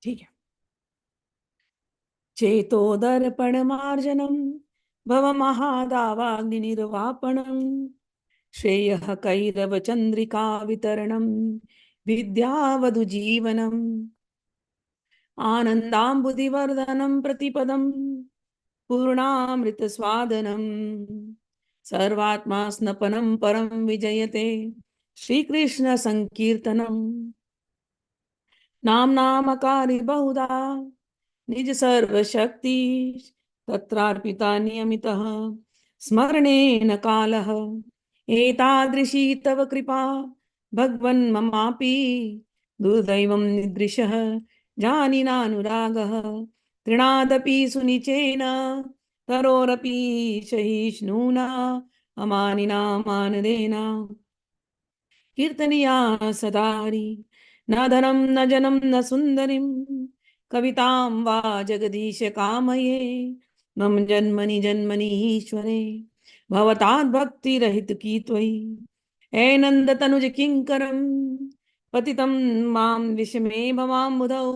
ठीक है। cheto-darpana-marjanam bhava-maha-davagni-nirvapanam श्रेयः कैरव चंद्रिका वितरणम विद्यावधु जीवनम आनंदांबुधिवर्धनम प्रतिपदम पूर्णामृत स्वादनम सर्वात्मा स्नपनम परम विजयते श्री कृष्ण संकीर्तनम नाम नामकारी बहुधा निज सर्वशक्ति तत्रार्पिता नियमितः स्मरणेन कालः एतादृशी तव कृपा भगवन् ममापि दुर्दैवं निदृशः जानिनानुरागः तृणादपि सुनिचेन तरोरपि सहिष्णुना अमानिना मानदेन कीर्तनीया सदारि न धनं न जनं न सुन्दरीं कवितां वा जगदीश कामये मम जन्मनि जन्मनि ईश्वरे भवताद् भक्तिरहित की त्वयि हे नंद तनुज किंकरं पतितं मां विषमे भवाम्बुधौ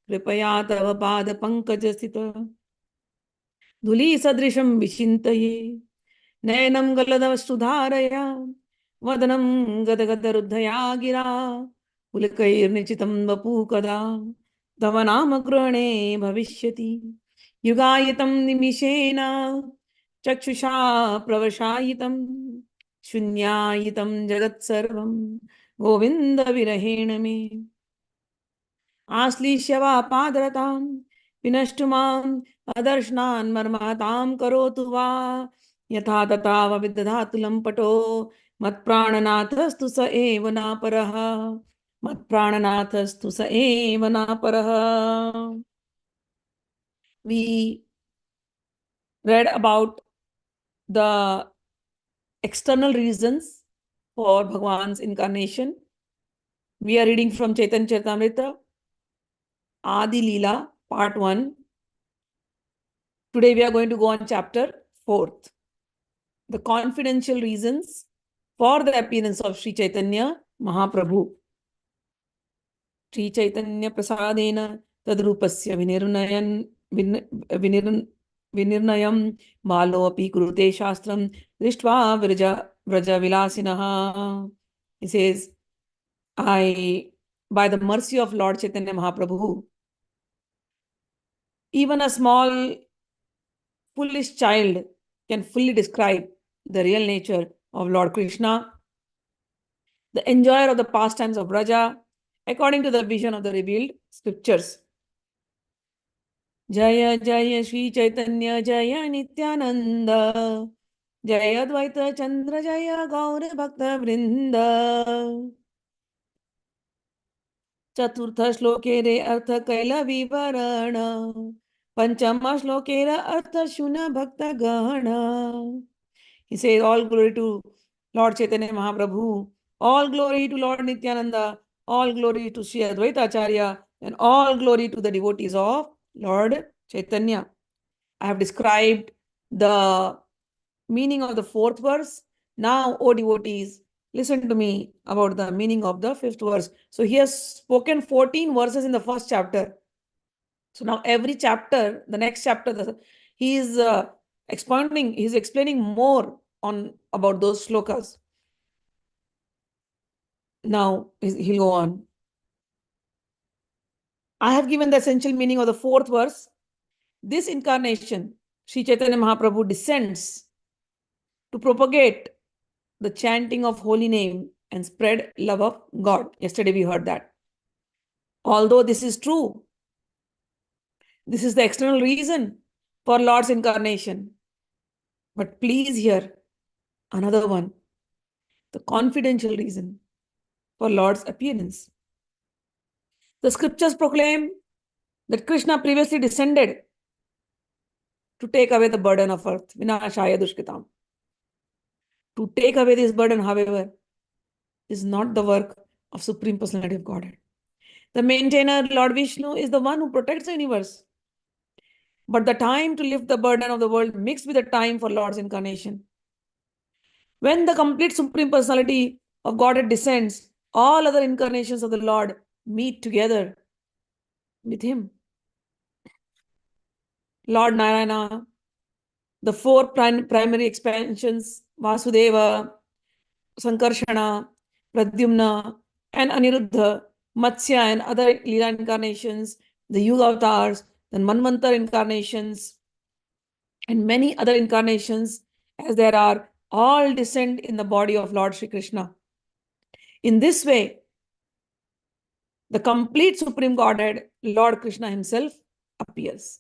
कृपया तव पाद पंकज स्थित धूली सदृशं विचिन्तये नयनं गलदवस्तुधारया वदनं गदगदरुद्धया गिरा पुलकैर्निचितं वपु कदा तव नाम ग्रहणे भविष्यति युगायितं निमिषेण चक्षुषा प्रवशायितं शून्यायितं जगत्सर्वं गोविन्दविरहेण मे आश्लिष्य वा पादरतां विनष्टु माम् अदर्शनान् मर्महतां करोतु वा यथा तथा विदधातु लम्पटो मत्प्राणनाथस्तु स एव नापरः मत्प्राणनाथस्तु स एव नापरः. We read about the external reasons for Bhagwan's incarnation. We are reading from Chaitanya Charitamrita, Adi-lila, part 1. Today we are going to go on chapter 4th. The confidential reasons for the appearance of Sri Chaitanya Mahaprabhu. Sri Chaitanya prasadena tadrupasya vinirnayam balo api kurute shastram drishtva vraja vilasinaha. He says, by the mercy of Lord Chaitanya Mahaprabhu, even a small foolish child can fully describe the real nature of Lord Krishna, the enjoyer of the pastimes of Braja, according to the vision of the revealed scriptures. Jaya Jaya Sri Chaitanya Jaya Nityananda Jaya Dvaita Chandra Jaya Gaur Bhakta Vrinda. Chaturtha shloke re artha kaila vivarana Panchama shloke re artha shuna bhakta gana. He says, all glory to Lord Chaitanya Mahaprabhu, all glory to Lord Nityananda, all glory to Sri Advaita Acharya, and all glory to the devotees of Lord Chaitanya. I have described the meaning of the 4th verse. Now, O devotees, listen to me about the meaning of the 5th verse. So he has spoken 14 verses in the first chapter. So now every chapter, the next chapter, he is explaining more on about those slokas. Now he'll go on. I have given the essential meaning of the 4th verse. This incarnation, Sri Chaitanya Mahaprabhu descends to propagate the chanting of holy name and spread love of God. Yesterday we heard that. Although this is true, this is the external reason for Lord's incarnation. But please hear another one, the confidential reason for Lord's appearance. The scriptures proclaim that Krishna previously descended to take away the burden of earth, vinashaya dushkritam. To take away this burden, however, is not the work of Supreme Personality of Godhead. The maintainer, Lord Vishnu, is the one who protects the universe. But the time to lift the burden of the world mixed with the time for Lord's incarnation. When the complete Supreme Personality of Godhead descends, all other incarnations of the Lord meet together. with him. Lord Narayana, the four primary expansions, Vasudeva, Sankarshana, Pradyumna, and Aniruddha, Matsya and other Lila incarnations, the Yuga avatars, the Manvantar incarnations, and many other incarnations, as there are, all descend in the body of Lord Sri Krishna. In this way, the complete Supreme Godhead, Lord Krishna himself, appears.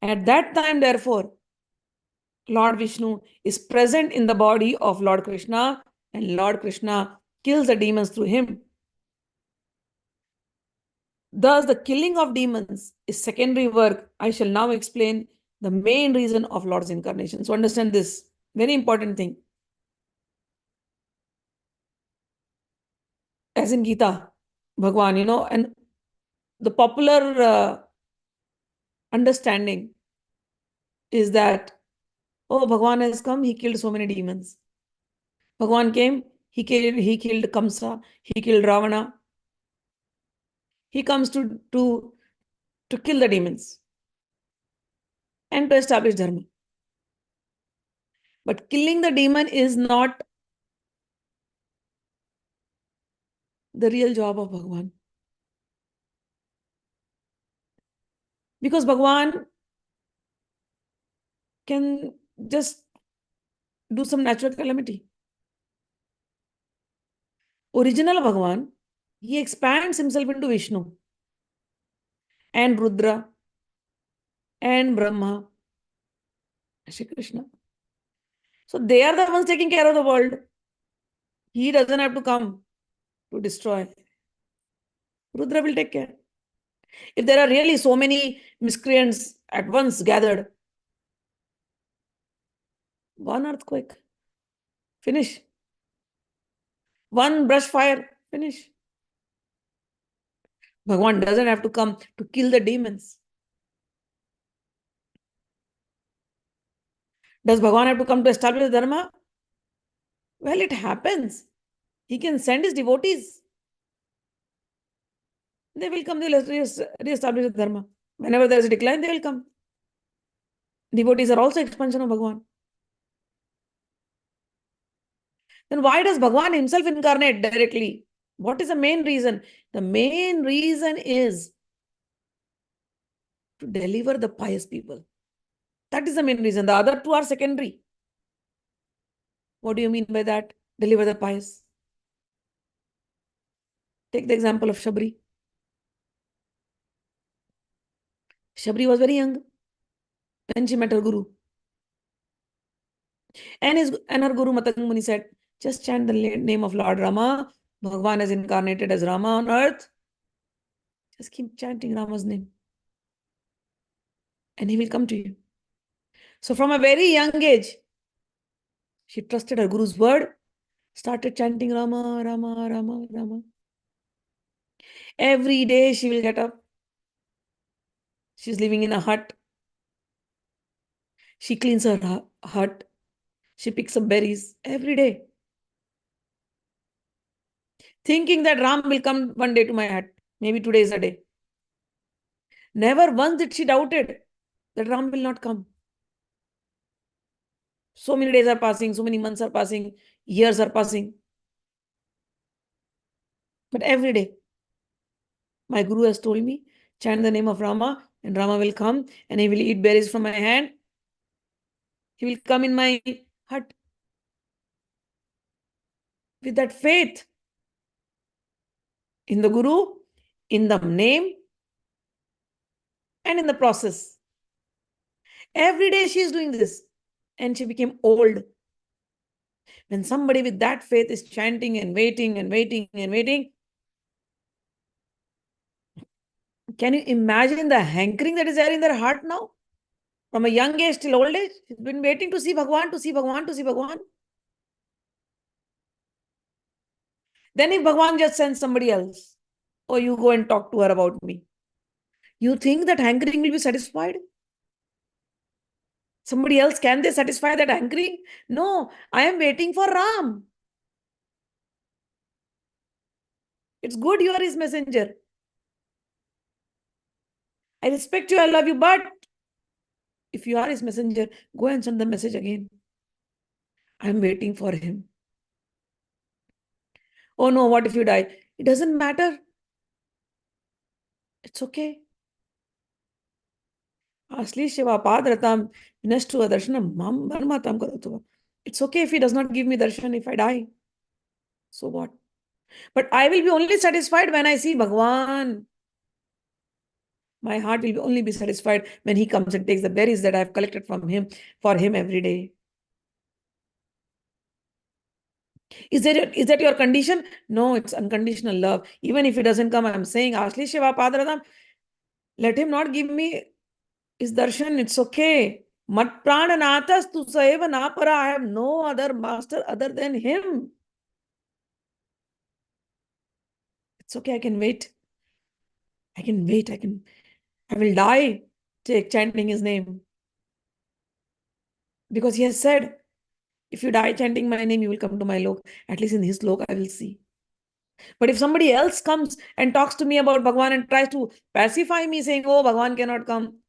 At that time, therefore, Lord Vishnu is present in the body of Lord Krishna, and Lord Krishna kills the demons through him. Thus, the killing of demons is secondary work. I shall now explain the main reason of Lord's incarnation. So understand this very important thing. As in Gita, Bhagwan, and the popular understanding is that, oh, Bhagwan has come, he killed so many demons. Bhagwan came, he killed Kamsa, he killed Ravana. He comes to kill the demons and to establish dharma. But killing the demon is not the real job of Bhagwan. Because Bhagwan can just do some natural calamity. Original Bhagwan, he expands himself into Vishnu and Rudra and Brahma, Shri Krishna. So they are the ones taking care of the world. He doesn't have to come to destroy. Rudra will take care. If there are really so many miscreants at once gathered, one earthquake, finish. One brush fire, finish. Bhagwan doesn't have to come to kill the demons. Does Bhagwan have to come to establish the dharma? Well, it happens. He can send his devotees. They will come, they will re-establish the dharma. Whenever there is a decline, they will come. Devotees are also expansion of Bhagwan. Then why does Bhagwan himself incarnate directly? What is the main reason? The main reason is to deliver the pious people. That is the main reason. The other two are secondary. What do you mean by that? Deliver the pious. Take the example of Shabri. Shabri was very young when she met her guru. And her guru Matang Muni said, just chant the name of Lord Rama. Bhagwan is incarnated as Rama on earth. Just keep chanting Rama's name. And he will come to you. So from a very young age, she trusted her guru's word, started chanting Rama, Rama, Rama, Rama. Every day she will get up. She's living in a hut. She cleans her hut. She picks up berries every day, thinking that Ram will come one day to my hut. Maybe today is a day. Never once did she doubted that Ram will not come. So many days are passing, so many months are passing, years are passing. But every day, my guru has told me, chant the name of Rama, and Rama will come, and he will eat berries from my hand. He will come in my hut. With that faith in the guru, in the name, and in the process. Every day she is doing this, and she became old. When somebody with that faith is chanting and waiting and waiting and waiting, can you imagine the hankering that is there in their heart now? From a young age till old age, she's been waiting to see Bhagwan, to see Bhagwan, to see Bhagwan. Then if Bhagwan just sends somebody else, or you go and talk to her about me, you think that hankering will be satisfied? Somebody else, can they satisfy that hankering? No, I am waiting for Ram. It's good you are his messenger. I respect you, I love you, but if you are his messenger, go and send the message again. I'm waiting for him. Oh no, what if you die? It doesn't matter. It's okay. Asli Shiva Padratam Vinestu Darshanam Mam Varmatam Karatu. It's okay if he does not give me darshan if I die. So what? But I will be only satisfied when I see Bhagwan. My heart will only be satisfied when he comes and takes the berries that I have collected from him for him every day. Is that your condition? No, it's unconditional love. Even if he doesn't come, I'm saying, Asli Shiva Padratam, let him not give me his darshan. It's okay. Mat prananathas tu saeva napara. I have no other master other than him. It's okay. I can wait. I can wait. I will die chanting his name. Because he has said, if you die chanting my name, you will come to my lok. At least in his lok, I will see. But if somebody else comes and talks to me about Bhagwan and tries to pacify me saying, oh, Bhagwan cannot come,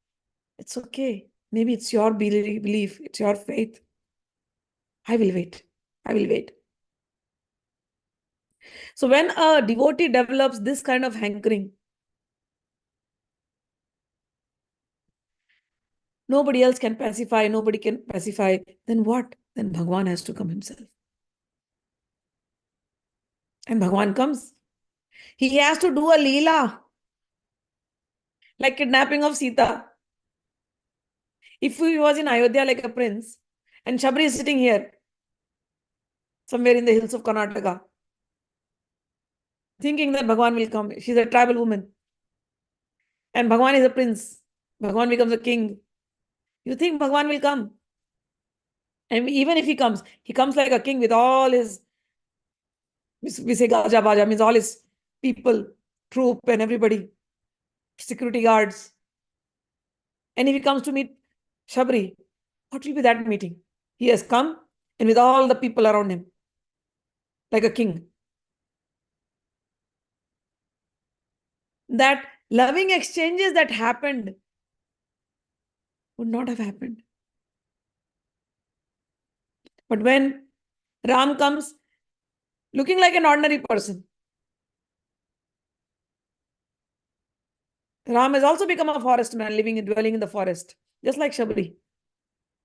it's okay. Maybe it's your belief. It's your faith. I will wait. I will wait. So when a devotee develops this kind of hankering, nobody else can pacify, nobody can pacify, then what? Then Bhagwan has to come himself. And Bhagwan comes. He has to do a leela, like kidnapping of Sita. If he was in Ayodhya like a prince, and Shabri is sitting here, somewhere in the hills of Karnataka, thinking that Bhagwan will come. She's a tribal woman. And Bhagwan is a prince. Bhagwan becomes a king. You think Bhagwan will come? And even if he comes like a king with all his, we say Gaja Baja, means all his people, troop and everybody, security guards. And if he comes to meet Shabri, what will be that meeting? He has come and with all the people around him, like a king. That loving exchanges that happened would not have happened. But when Ram comes looking like an ordinary person, Ram has also become a forest man, dwelling in the forest, just like Shabri.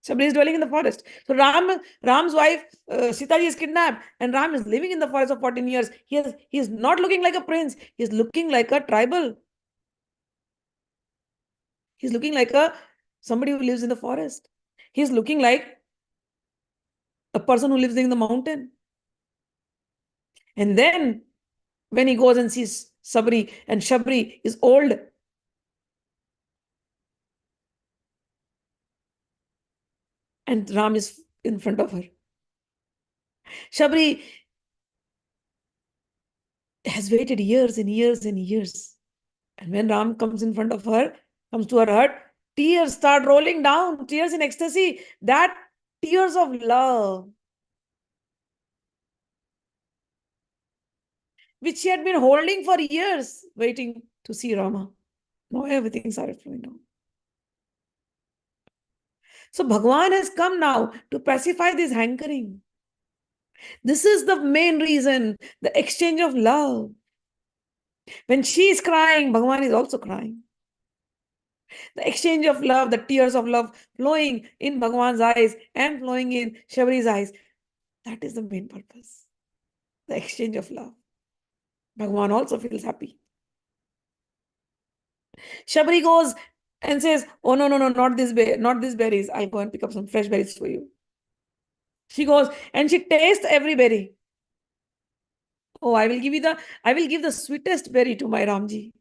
Shabri is dwelling in the forest. So Ram's wife, Sita is kidnapped, and Ram is living in the forest for 14 years. He is not looking like a prince. He is looking like a tribal. He's looking like somebody who lives in the forest. He's looking like a person who lives in the mountain. And then when he goes and sees Sabri, and Shabri is old, and Ram is in front of her. Shabri has waited years and years and years. And when Ram comes in front of her, comes to her hut, tears start rolling down, tears in ecstasy. That tears of love, which she had been holding for years, waiting to see Rama. Now everything started flowing down. So Bhagwan has come now to pacify this hankering. This is the main reason, the exchange of love. When she is crying, Bhagwan is also crying. The exchange of love, the tears of love flowing in Bhagwan's eyes and flowing in Shabari's eyes. That is the main purpose. The exchange of love. Bhagwan also feels happy. Shabari goes and says, oh, no, not these berries. I'll go and pick up some fresh berries for you. She goes and she tastes every berry. Oh, I will give the sweetest berry to my Ramji.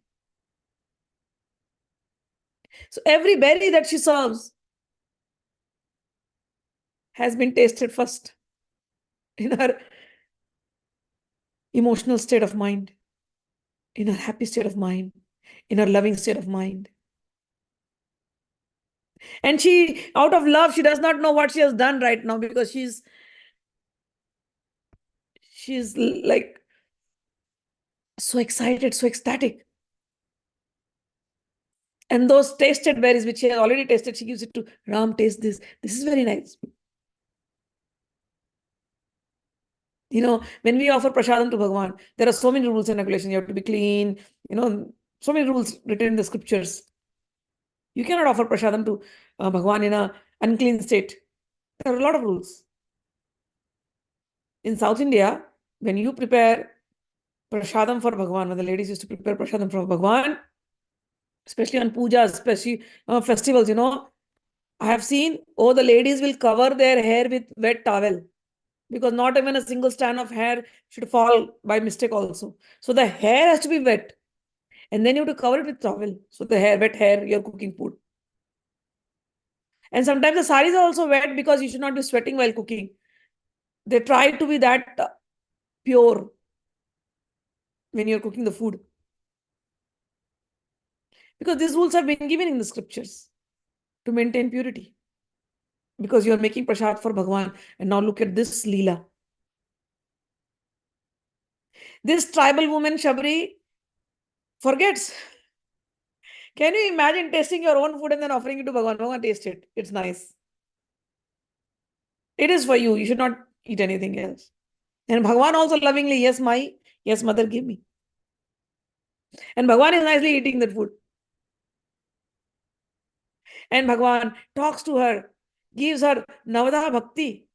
So every berry that she serves has been tasted first in her emotional state of mind, in her happy state of mind, in her loving state of mind. And she, out of love, she does not know what she has done right now because she's like so excited, so ecstatic. And those tasted berries, which she has already tasted, she gives it to Ram, taste this. This is very nice. When we offer prasadam to Bhagavan, there are so many rules and regulations. You have to be clean, so many rules written in the scriptures. You cannot offer prasadam to Bhagavan in an unclean state. There are a lot of rules. In South India, when you prepare prasadam for Bhagavan, when the ladies used to prepare prasadam for Bhagavan, especially on pujas, especially festivals, I have seen, the ladies will cover their hair with wet towel, because not even a single strand of hair should fall by mistake also. So the hair has to be wet. And then you have to cover it with towel. So the wet hair, you're cooking food. And sometimes the saris are also wet, because you should not be sweating while cooking. They try to be that pure when you're cooking the food. Because these rules have been given in the scriptures to maintain purity. Because you're making prasad for Bhagavan. And now look at this Leela. This tribal woman, Shabri, forgets. Can you imagine tasting your own food and then offering it to Bhagavan? Bhagavan, taste it. It's nice. It is for you. You should not eat anything else. And Bhagavan also lovingly, yes, mother, give me. And Bhagavan is nicely eating that food. And Bhagavan talks to her, gives her Navada Bhakti.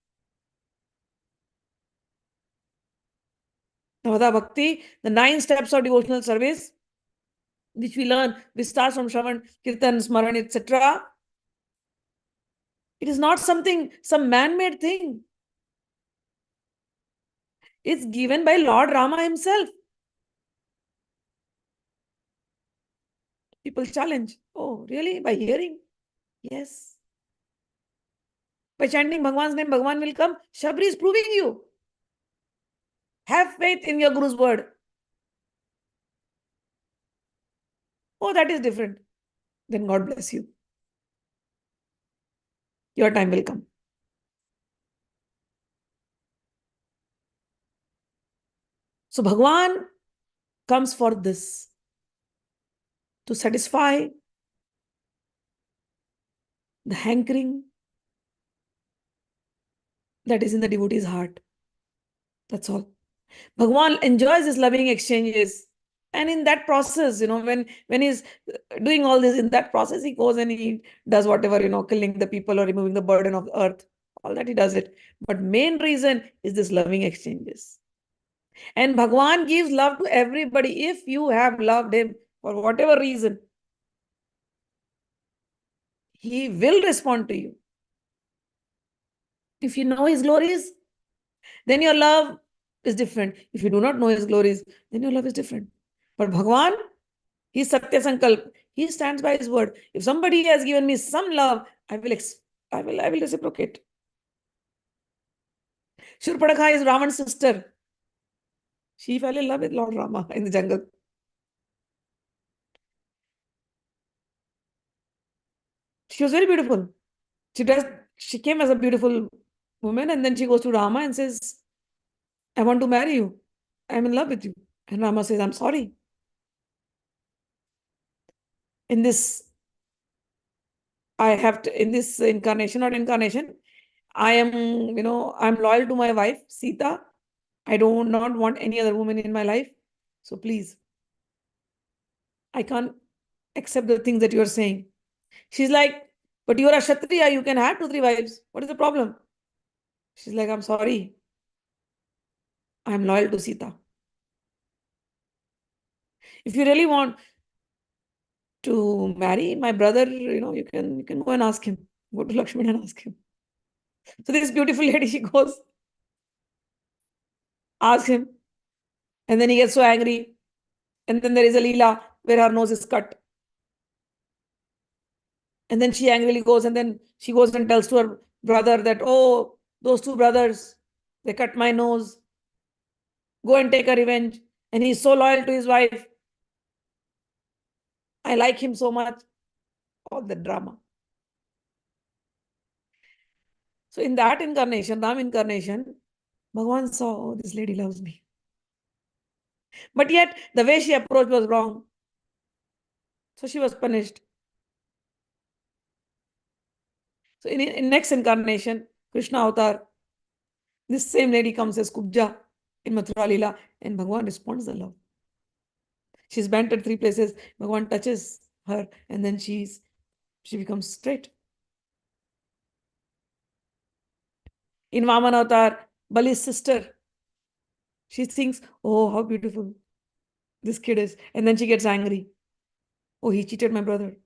Navada Bhakti, the 9 steps of devotional service, which we learn, which starts from Shravan, Kirtan, Smaran, etc. It is not some man-made thing. It's given by Lord Rama himself. People challenge. Oh, really? By hearing? Yes. By chanting Bhagavan's name, Bhagavan will come. Shabri is proving you. Have faith in your Guru's word. Oh, that is different. Then God bless you. Your time will come. So Bhagavan comes for this, to satisfy the hankering that is in the devotee's heart. That's all. Bhagavan enjoys his loving exchanges. And in that process, when he's doing all this, in that process, he goes and he does whatever, killing the people or removing the burden of the earth. All that he does it. But main reason is this loving exchanges. And Bhagavan gives love to everybody. If you have loved him for whatever reason, he will respond to you. If you know his glories, then your love is different. If you do not know his glories, then your love is different. But Bhagavan, he is Satya Sankalp. He stands by his word. If somebody has given me some love, I will reciprocate. Shurpadakha is Ravan's sister. She fell in love with Lord Rama in the jungle. She was very beautiful. She came as a beautiful woman, and then she goes to Rama and says, I want to marry you. I'm in love with you. And Rama says, I'm sorry. In this incarnation, I am, I'm loyal to my wife, Sita. I do not want any other woman in my life. So please, I can't accept the things that you are saying. She's like, but you are a Kshatriya, you can have 2-3 wives. What is the problem? She's like, I'm sorry. I'm loyal to Sita. If you really want to marry my brother, you can go and ask him. Go to Lakshman and ask him. So this beautiful lady, she goes, ask him. And then he gets so angry. And then there is a Leela where her nose is cut. And then she angrily goes, and then she goes and tells to her brother that, oh, those 2 brothers, they cut my nose. Go and take a revenge. And he's so loyal to his wife. I like him so much. All the drama. So in that incarnation, Ram incarnation, Bhagavan saw, oh, this lady loves me. But yet, the way she approached was wrong. So she was punished. So in next incarnation, Krishna avatar, this same lady comes as Kubja in Madhya-lila, and Bhagavan responds the love. She's bent at 3 places. Bhagavan touches her, and then she becomes straight. In Vaman avatar, Bali's sister, she thinks, oh, how beautiful this kid is. And then she gets angry. Oh, he cheated my brother.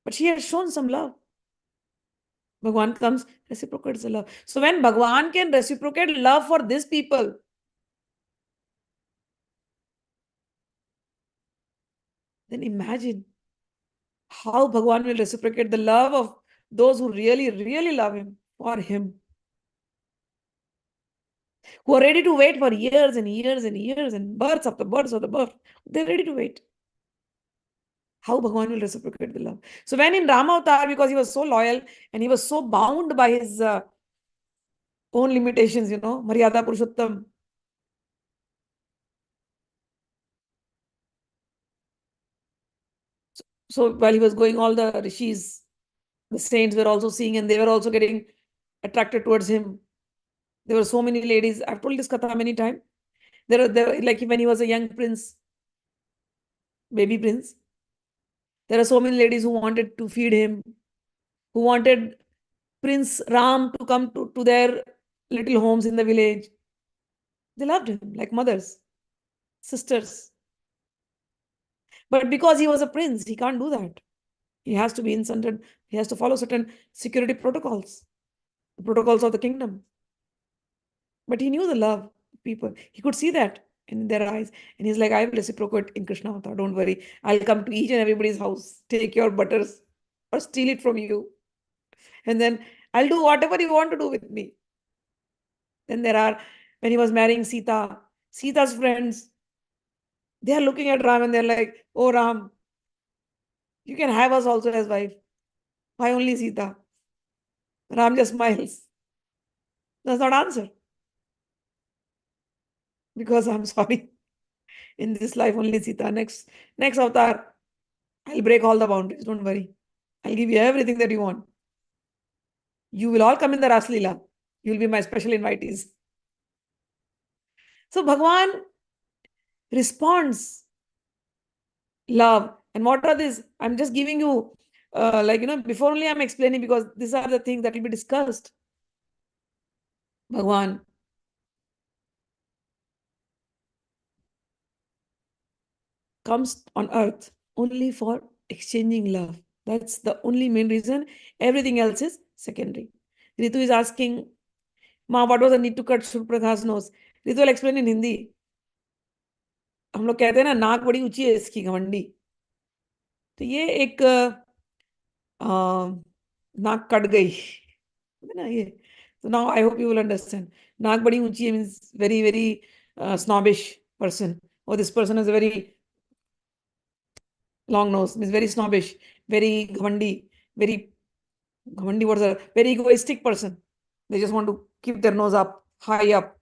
But she has shown some love. Bhagwan comes, reciprocates the love. So when Bhagwan can reciprocate love for these people, then imagine how Bhagwan will reciprocate the love of those who really, really love him, for him, who are ready to wait for years and years and years and births after births after birth. They're ready to wait. How Bhagwan will reciprocate the love. So when in Rama Avatar, because he was so loyal and he was so bound by his own limitations, Maryada Purushottam. So while he was going, all the rishis, the saints were also seeing, and they were also getting attracted towards him. There were so many ladies. I've told this katha many times. There, like when he was a young prince, baby prince, there are so many ladies who wanted to feed him, who wanted Prince Ram to come to their little homes in the village. They loved him like mothers, sisters. But because he was a prince, he can't do that. He has to be in certain, he has to follow certain security protocols, the protocols of the kingdom. But he knew the love of people. He could see that in their eyes. And he's like, I will reciprocate in Krishna Avatar. Don't worry. I'll come to each and everybody's house, take your butters or steal it from you. And then I'll do whatever you want to do with me. Then there are, when he was marrying Sita, Sita's friends, they are looking at Ram and they're like, oh Ram, you can have us also as wife. Why only Sita? Ram just smiles. Does not answer. Because I'm sorry. In this life, only Sita. Next avatar, I'll break all the boundaries. Don't worry. I'll give you everything that you want. You will all come in the Ras-lila. You will be my special invitees. So Bhagwan responds love. And what are these? I'm just giving you, before only I'm explaining, because these are the things that will be discussed. Bhagwan comes on earth only for exchanging love. That's the only main reason. Everything else is secondary. Ritu is asking, Ma, what was the need to cut Surpraka's nose? Ritu will explain in Hindi. हम लोग कहते हैं ना, नाक बड़ी ऊंची है इसकी, घमंडी. तो ये एक नाक कट गई ना ये. So now I hope you will understand. नाक बड़ी ऊंची means very, very snobbish person. Or this person has a very long nose, means very snobbish, very ghandi, was a very egoistic person. They just want to keep their nose up, high up.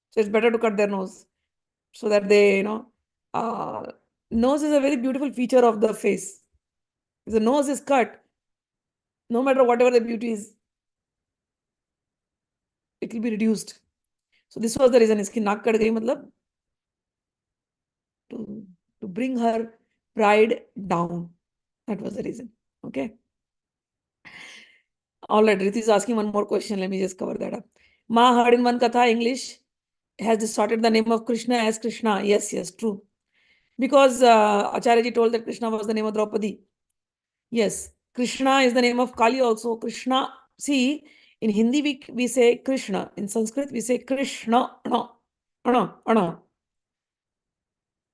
So it's better to cut their nose so that they, nose is a very beautiful feature of the face. If the nose is cut, no matter whatever the beauty is, it will be reduced. So this was the reason. Iski naak kat gayi, matlab to bring her pride down. That was the reason. Okay. All right, Riti is asking one more question. Let me just cover that up. Ma heard in one katha, English has distorted the name of Krishna as Krishna. Yes, true. Because Acharya told that Krishna was the name of Draupadi. Yes, Krishna is the name of Kali also. Krishna, see, in Hindi we say Krishna. In Sanskrit we say Krishna, ana.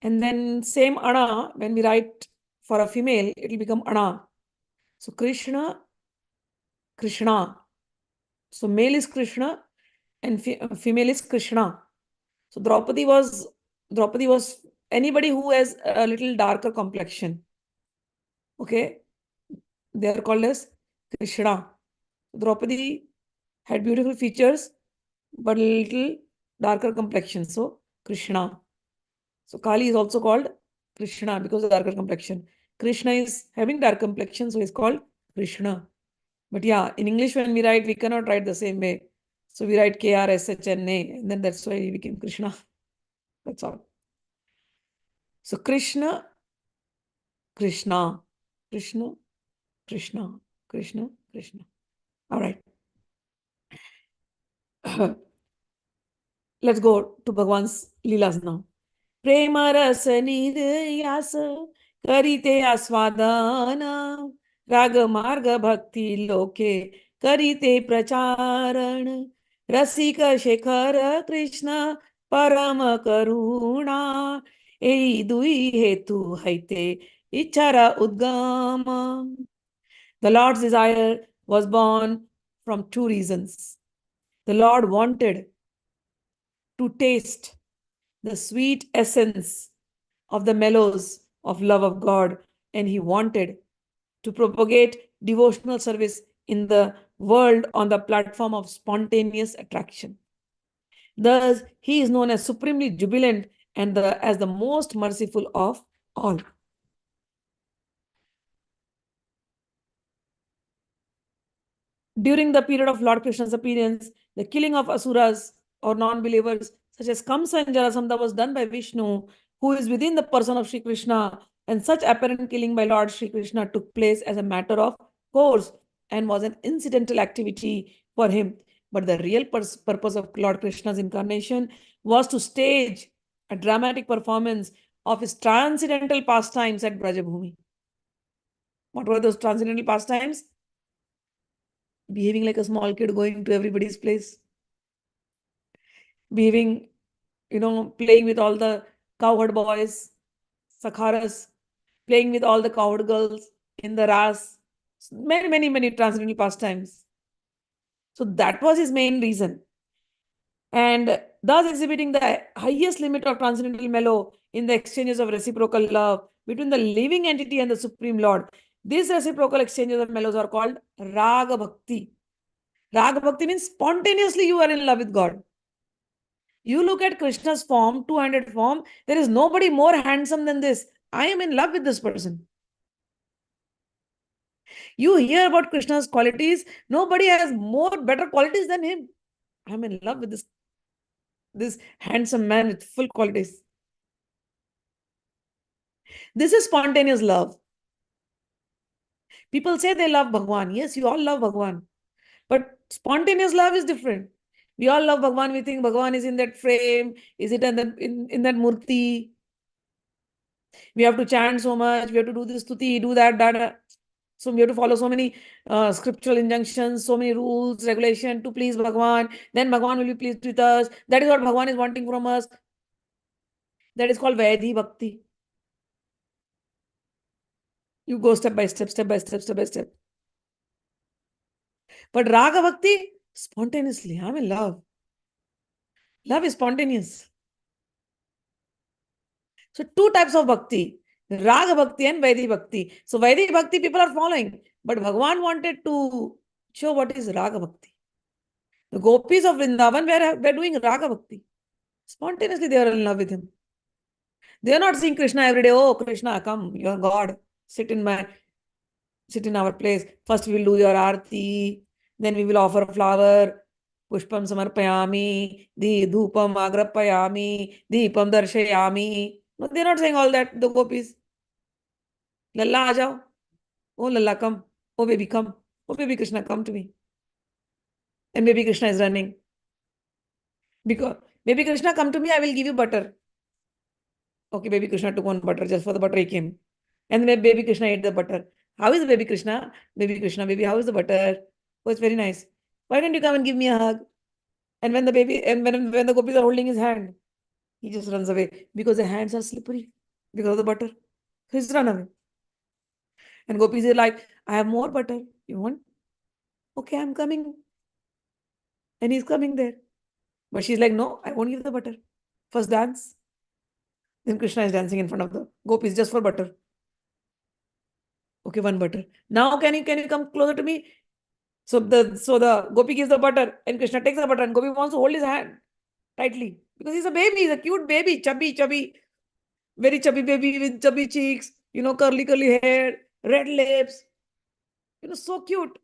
And then same ana, when we write for a female, it will become ana. So Krishna. So male is Krishna and female is Krishna. So Draupadi was anybody who has a little darker complexion. Okay. They are called as Krishna. Draupadi had beautiful features, but a little darker complexion. So Krishna. So Kali is also called Krishna because of darker complexion. Krishna is having dark complexion, so he's called Krishna. But yeah, in English when we write, we cannot write the same way. So we write Krshna, and then that's why he became Krishna. That's all. So Krishna, Krishna, Krishna, Krishna, Krishna, Krishna. All right. Let's go to Bhagwan's Leelas now. Prema rasa nidhyasa karite aswadana raga marga bhakti loke karite pracharan rasika shekhara Krishna parama karuna ei dui hetu haite ichara udgama. The Lord's desire was born from two reasons. The Lord wanted to taste the sweet essence of the mellows of love of God, and he wanted to propagate devotional service in the world on the platform of spontaneous attraction. Thus, he is known as supremely jubilant and as the most merciful of all. During the period of Lord Krishna's appearance, the killing of asuras or non-believers such as Kamsa and Jarasandha was done by Vishnu, who is within the person of Sri Krishna, and such apparent killing by Lord Sri Krishna took place as a matter of course and was an incidental activity for him. But the real purpose of Lord Krishna's incarnation was to stage a dramatic performance of his transcendental pastimes at Brajabhumi. What were those transcendental pastimes? Behaving like a small kid, going to everybody's place, behaving, playing with all the cowherd boys, sakharas, playing with all the cowherd girls in the ras, many, many, many transcendental pastimes. So that was his main reason. And thus exhibiting the highest limit of transcendental mellow in the exchanges of reciprocal love between the living entity and the Supreme Lord. These reciprocal exchanges of mellows are called Raga Bhakti. Raga Bhakti means spontaneously you are in love with God. You look at Krishna's form, two-handed form, there is nobody more handsome than this. I am in love with this person. You hear about Krishna's qualities, nobody has more better qualities than him. I'm in love with this handsome man with full qualities. This is spontaneous love. People say they love Bhagwan. Yes, you all love Bhagwan. But spontaneous love is different. We all love Bhagwan. We think Bhagwan is in that frame, is it in that murti. We have to chant so much. We have to do this stuti, do that. So we have to follow so many scriptural injunctions, so many rules, regulation to please Bhagwan. Then Bhagwan will be pleased with us. That is what Bhagwan is wanting from us. That is called Vaidhi Bhakti. You go step by step, step by step, step by step. But Raga Bhakti, spontaneously. I'm in love. Love is spontaneous. So two types of bhakti, Raga Bhakti and Vaidhi Bhakti. So Vaidhi Bhakti people are following. But Bhagwan wanted to show what is Raga Bhakti. The gopis of Vrindavan were doing Raga Bhakti. Spontaneously they are in love with him. They are not seeing Krishna every day. Oh, Krishna, come, you are God. Sit in our place. First we will do your arti. Then we will offer a flower. Pushpam samarpayami. Dhupam agrapayami. Deepam darshayami. No, they're not saying all that, the gopis. Lalla, aa jao. Oh, Lalla, come. Oh, baby, come. Oh, baby Krishna, come to me. And baby Krishna is running. Because, baby Krishna, come to me, I will give you butter. Okay, baby Krishna took one butter, just for the butter he came. And then baby Krishna ate the butter. How is the baby Krishna? Baby Krishna, baby, how is the butter? Oh, it's very nice. Why don't you come and give me a hug? And when when the gopis are holding his hand, he just runs away because the hands are slippery because of the butter. So he's run away. And gopis are like, I have more butter. You want? Okay, I'm coming. And he's coming there. But she's like, no, I won't give the butter. First dance. Then Krishna is dancing in front of the gopis just for butter. Okay, one butter. Now can you come closer to me? So the gopi gives the butter and Krishna takes the butter and gopi wants to hold his hand tightly because he's a baby, he's a cute baby, chubby, very chubby baby with chubby cheeks, curly hair, red lips, so cute.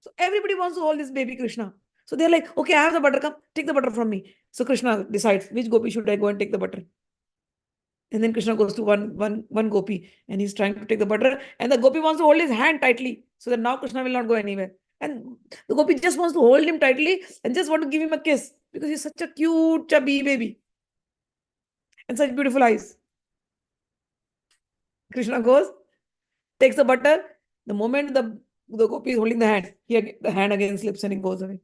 So everybody wants to hold this baby Krishna. So they're like, okay, I have the butter, come, take the butter from me. So Krishna decides which gopi should I go and take the butter. And then Krishna goes to one gopi and he's trying to take the butter. And the gopi wants to hold his hand tightly so that now Krishna will not go anywhere. And the gopi just wants to hold him tightly and just want to give him a kiss because he's such a cute, chubby baby and such beautiful eyes. Krishna goes, takes the butter. The moment the gopi is holding the hand, the hand again slips and it goes away.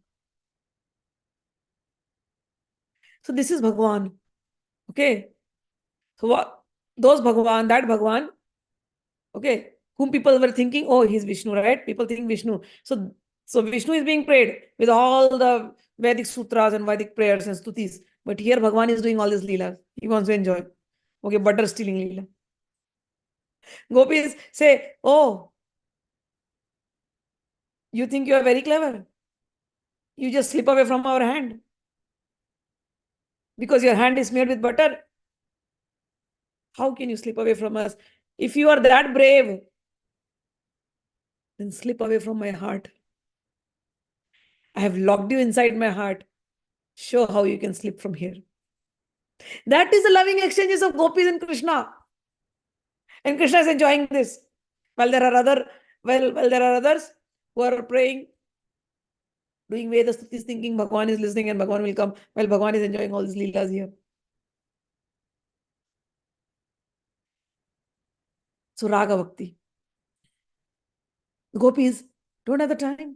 So this is Bhagwan. Okay. So what? Those Bhagwan, that Bhagwan, okay, whom people were thinking, oh, he's Vishnu, right? People think Vishnu. So Vishnu is being prayed with all the Vedic sutras and Vedic prayers and stutis. But here Bhagwan is doing all these leelas. He wants to enjoy. Okay, butter stealing leela. Gopis say, oh, you think you are very clever. You just slip away from our hand. Because your hand is smeared with butter. How can you slip away from us? If you are that brave, then slip away from my heart. I have locked you inside my heart. Show how you can slip from here. That is the loving exchanges of gopis and Krishna. And Krishna is enjoying this. While there are others who are praying, doing Veda stutis, thinking Bhagwan is listening and Bhagwan will come, while Bhagwan is enjoying all these leelas here. So Raga Bhakti. The gopis don't have the time.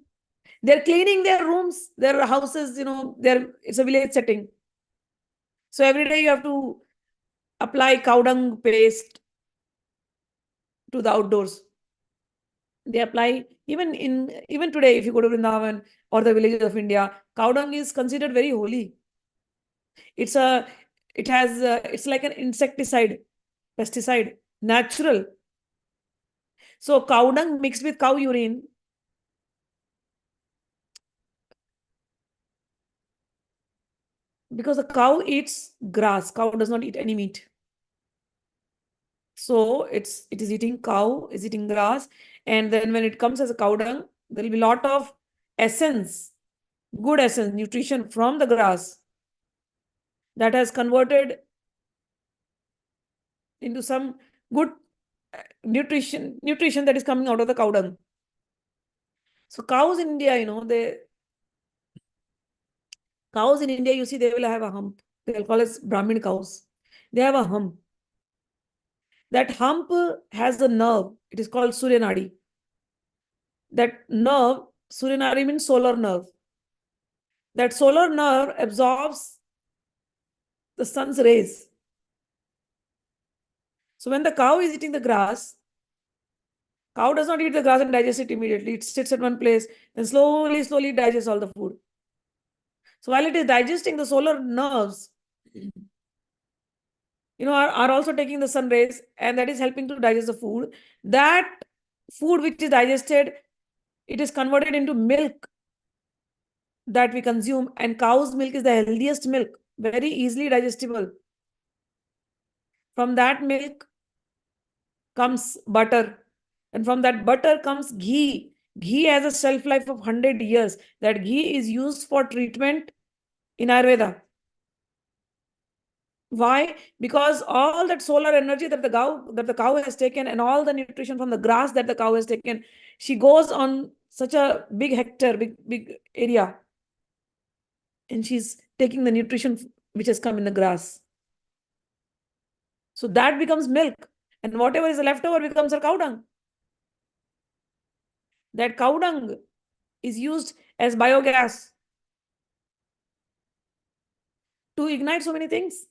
They're cleaning their rooms, their houses, it's a village setting. So every day you have to apply cow dung paste to the outdoors. They apply even today, if you go to Vrindavan or the villages of India, cow dung is considered very holy. It's like an insecticide, pesticide, natural. So cow dung mixed with cow urine, because the cow eats grass. Cow does not eat any meat. So it is eating grass. And then when it comes as a cow dung, there will be a lot of essence, good essence, nutrition from the grass that has converted into some good nutrition that is coming out of the cow dung. So cows in India, cows in India, you see, they will have a hump. They'll call it Brahmin cows. They have a hump. That hump has a nerve. It is called Surya Nadi. That nerve, Surya Nadi means solar nerve. That solar nerve absorbs the sun's rays. So when the cow is eating the grass, cow does not eat the grass and digest it immediately. It sits at one place and slowly digests all the food. So while it is digesting, the solar nerves, are also taking the sun rays, and that is helping to digest the food. That food which is digested, it is converted into milk that we consume, and cow's milk is the healthiest milk, very easily digestible. From that milk comes butter, and from that butter comes ghee. Ghee has a shelf life of 100 years. That ghee is used for treatment in Ayurveda. Why? Because all that solar energy that the cow has taken, and all the nutrition from the grass that the cow has taken, she goes on such a big hectare, big area, and she's taking the nutrition which has come in the grass. So that becomes milk, and whatever is left over becomes her cow dung. That cow dung is used as biogas to ignite so many things.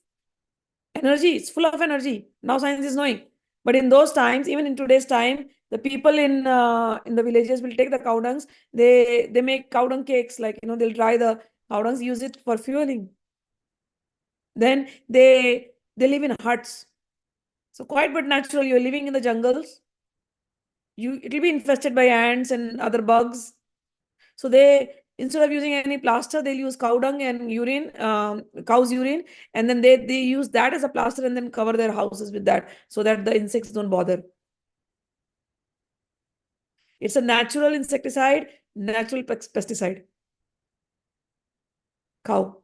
Energy, it's full of energy. Now science is knowing. But in those times, even in today's time, the people in the villages will take the cow dungs. They make cow dung cakes, like, they'll dry the cow dungs, use it for fueling. Then they live in huts. So quite but natural. You're living in the jungles. It will be infested by ants and other bugs. So instead of using any plaster, they'll use cow dung and urine, cow's urine, and then they use that as a plaster and then cover their houses with that so that the insects don't bother. It's a natural insecticide, natural pesticide. Cow.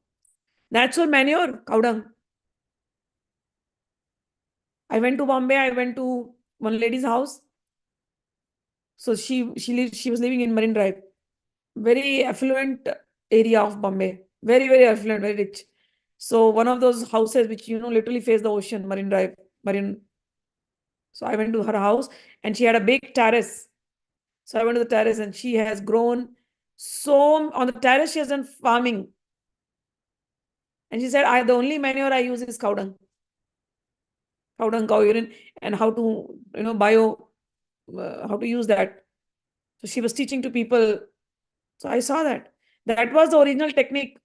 Natural manure, cow dung. I went to Bombay. I went to one lady's house. So she was living in Marine Drive, very affluent area of Bombay, very affluent, very rich. So one of those houses which literally face the ocean, Marine Drive, Marine. So I went to her house and she had a big terrace. So I went to the terrace and she has grown so on the terrace. She has done farming, and she said, the only manure I use is cow dung, cow urine, and how to how to use that. So she was teaching to people. So I saw that. That was the original technique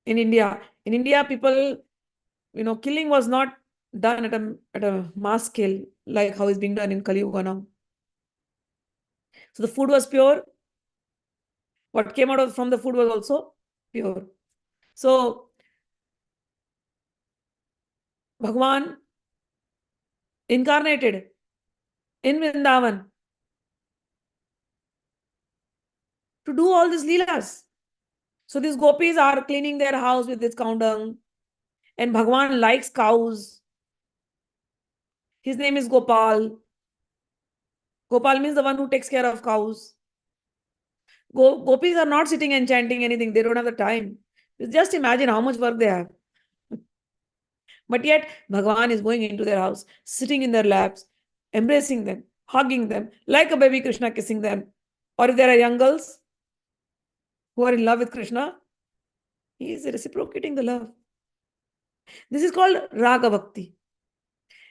in India. In India, people, killing was not done at a mass scale like how it's being done in Kali Yuga now. So the food was pure. What came out from the food was also pure. So Bhagwan incarnated in Vrindavan to do all these leelas. So these gopis are cleaning their house with this cow dung, and Bhagwan likes cows. His name is Gopal. Gopal means the one who takes care of cows. Gopis are not sitting and chanting anything. They don't have the time. Just imagine how much work they have. But yet, Bhagwan is going into their house, sitting in their laps, embracing them, hugging them, like a baby Krishna kissing them. Or if there are young girls who are in love with Krishna, he is reciprocating the love. This is called Raga Bhakti,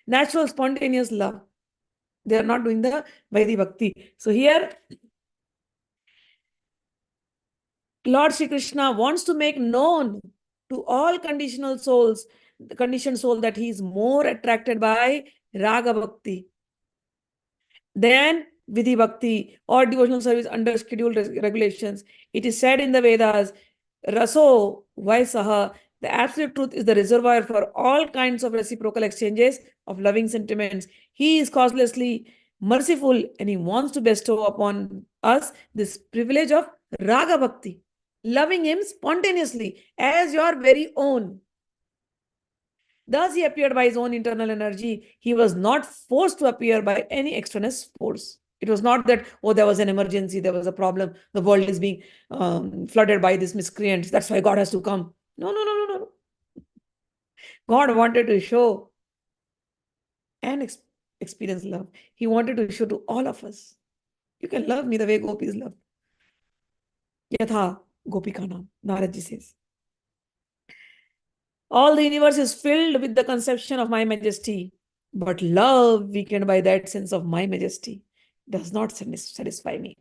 natural, spontaneous love. They are not doing the Vaidhi Bhakti. So here, Lord Shri Krishna wants to make known to all conditional souls, the conditioned soul, that he is more attracted by Raga Bhakti than Vidhi Bhakti or devotional service under scheduled regulations. It is said in the Vedas, Raso Vaisaha, the absolute truth is the reservoir for all kinds of reciprocal exchanges of loving sentiments. He is causelessly merciful and he wants to bestow upon us this privilege of Raga Bhakti, loving him spontaneously as your very own. Thus he appeared by his own internal energy. He was not forced to appear by any extraneous force. It was not that, oh, there was an emergency, there was a problem, the world is being flooded by these miscreants, that's why God has to come. No. God wanted to show and experience love. He wanted to show to all of us, you can love me the way gopis love. Yatha Gopikanam, Naradji says. All the universe is filled with the conception of my majesty, but love weakened by that sense of my majesty does not satisfy me.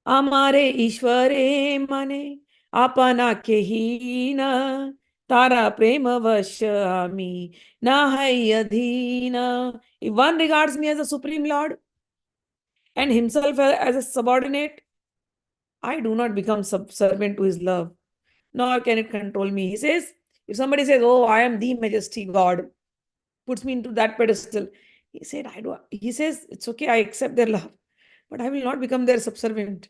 Amare Ishware mane apana kehina tara prema vashami nahai adhina. If one regards me as a supreme lord and himself as a subordinate, I do not become subservient to his love, nor can it control me. He says, if somebody says, oh, I am the majesty God, puts me into that pedestal, he says, it's okay, I accept their love, but I will not become their subservient.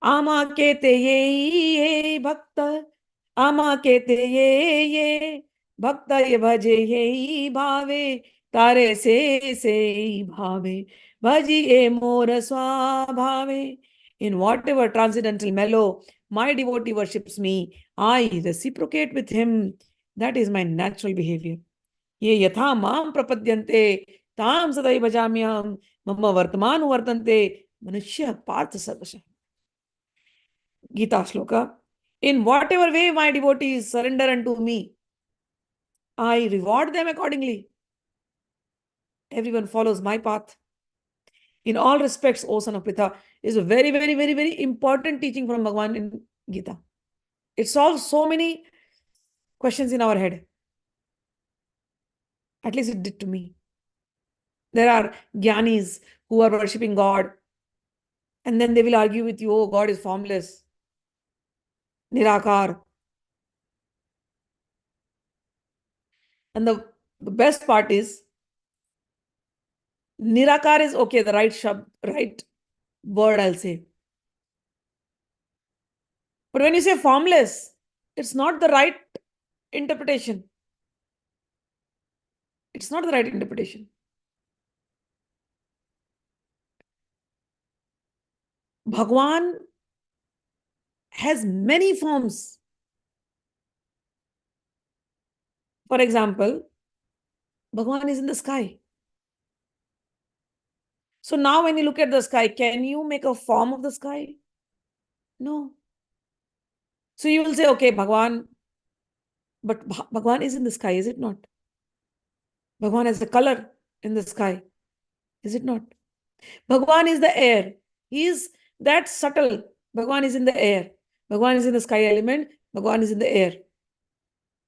Ama kete ye bhakta, ama kete ye bhakta ye bhaje ye bhave, tare se bhave, bhaji e mora swabhave. In whatever transcendental mellow my devotee worships me, I reciprocate with him. That is my natural behavior. Ye yatha mam prapadyante tam sadai bhajamyam mama vartamanu vartante manushya partha sarvasha. Gita Shloka. In whatever way my devotees surrender unto me, I reward them accordingly. Everyone follows my path. In all respects, O son of Pritha, is a very important teaching from Bhagavan in Gita. It solves so many questions in our head. At least it did to me. There are Gyanis who are worshipping God, and then they will argue with you, oh, God is formless, Nirakar. And the best part is, Nirakar is okay, the right word, I'll say. But when you say formless, it's not the right interpretation. It's not the right interpretation. Bhagwan has many forms. For example, Bhagwan is in the sky. So now when you look at the sky, can you make a form of the sky? No. So you will say, okay, Bhagwan, but Bhagwan is in the sky, is it not? Bhagwan has a color in the sky, is it not? Bhagwan is the air. He is that subtle. Bhagwan is in the air. Bhagwan is in the sky element. Bhagwan is in the air.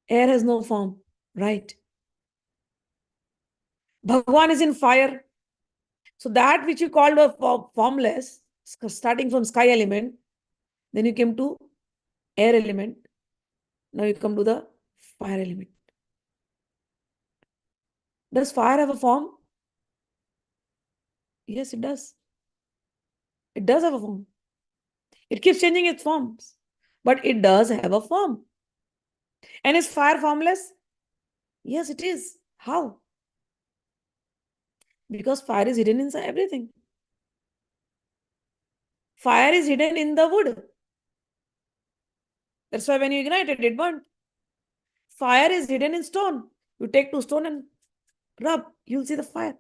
Air has no form, right? Bhagwan is in fire. So that which you called a formless, starting from sky element, then you came to air element. Now you come to the fire element. Does fire have a form? Yes, it does. It does have a form. It keeps changing its forms, but it does have a form. And is fire formless? Yes, it is. How? Because fire is hidden inside everything. Fire is hidden in the wood. That's why when you ignite it, it burnt. Fire is hidden in stone. You take two stone and rub, you'll see the fire.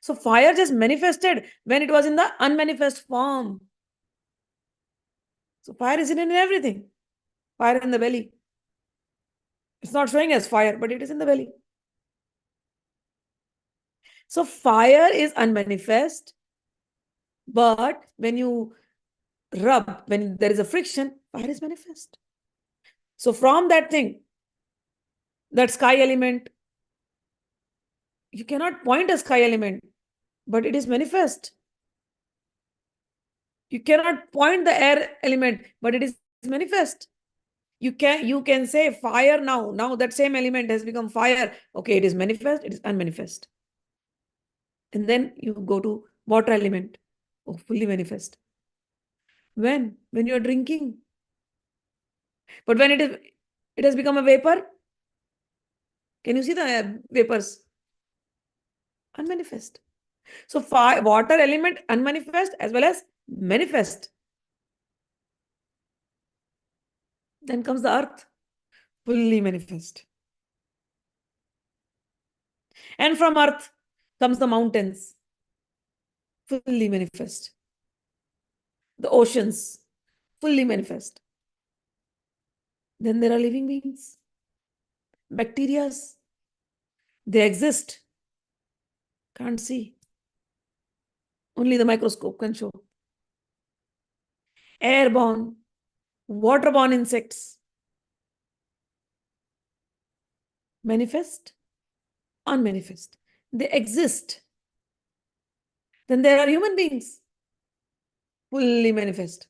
So fire just manifested when it was in the unmanifest form. So fire is hidden in everything. Fire in the belly. It's not showing as fire, but it is in the belly. So fire is unmanifest, but when you rub, when there is a friction, fire is manifest. So from that thing, that sky element, you cannot point a sky element, but it is manifest. You cannot point the air element, but it is manifest. You can say fire now. Now that same element has become fire. Okay, it is manifest, it is unmanifest. And then you go to water element. Oh, fully manifest. When? When you are drinking. But when it has become a vapor, can you see the vapors? Unmanifest. So water element unmanifest as well as manifest. Then comes the earth, fully manifest. And from earth comes the mountains, fully manifest. The oceans, fully manifest. Then there are living beings, bacteria. They exist. Can't see. Only the microscope can show. Airborne, waterborne insects. Manifest, unmanifest. They exist. Then there are human beings, fully manifest.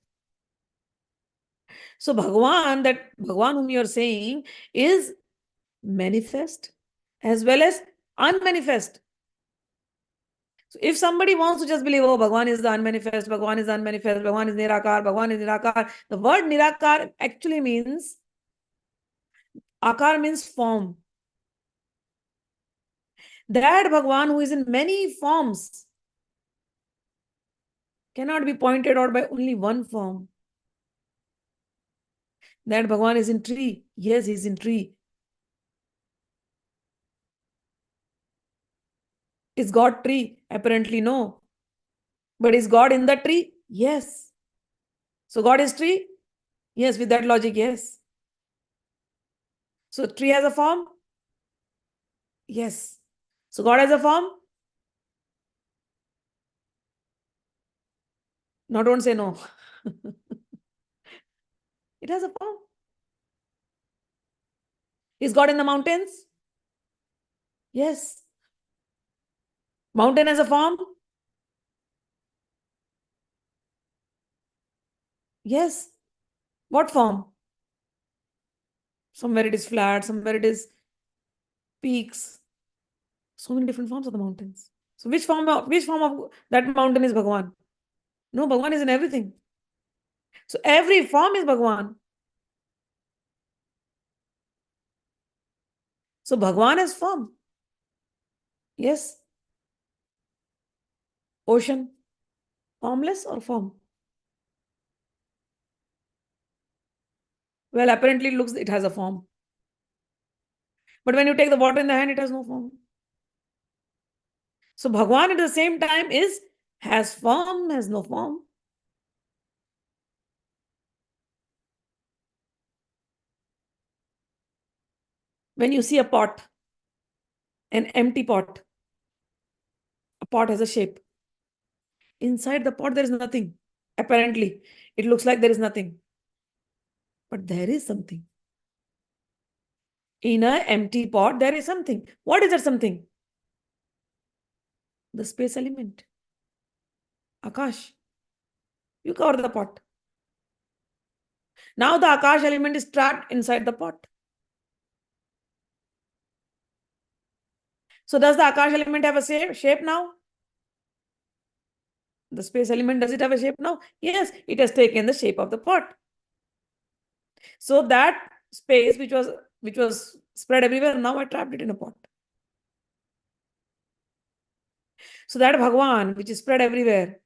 So that Bhagwan whom you are saying is manifest as well as unmanifest. So if somebody wants to just believe, oh, Bhagwan is the unmanifest, Bhagwan is unmanifest, Bhagwan is Nirakar, Bhagwan is Nirakar. The word Nirakar actually means, Akar means form. That Bhagwan who is in many forms cannot be pointed out by only one form. That Bhagwan is in tree. Yes, he's in tree. Is God tree? Apparently no. But is God in the tree? Yes. So God is tree? Yes, with that logic, yes. So tree has a form? Yes. So God has a form? No, don't say no. It has a form. Is God in the mountains? Yes. Mountain has a form? Yes. What form? Somewhere it is flat, somewhere it is peaks. So many different forms of the mountains. So which form of that mountain is Bhagwan? No, Bhagwan is in everything. So every form is Bhagwan. So Bhagwan is form. Yes. Ocean, formless or form? Well, apparently it has a form. But when you take the water in the hand, it has no form. So Bhagwan at the same time has form, has no form. When you see a pot, an empty pot, a pot has a shape. Inside the pot, there is nothing. Apparently, it looks like there is nothing. But there is something. In an empty pot, there is something. What is that something? The space element. Akash. You cover the pot. Now the Akash element is trapped inside the pot. So does the Akash element have a shape now? The space element, does it have a shape now? Yes, it has taken the shape of the pot. So that space which was spread everywhere, now I trapped it in a pot. So that Bhagwan, which is spread everywhere,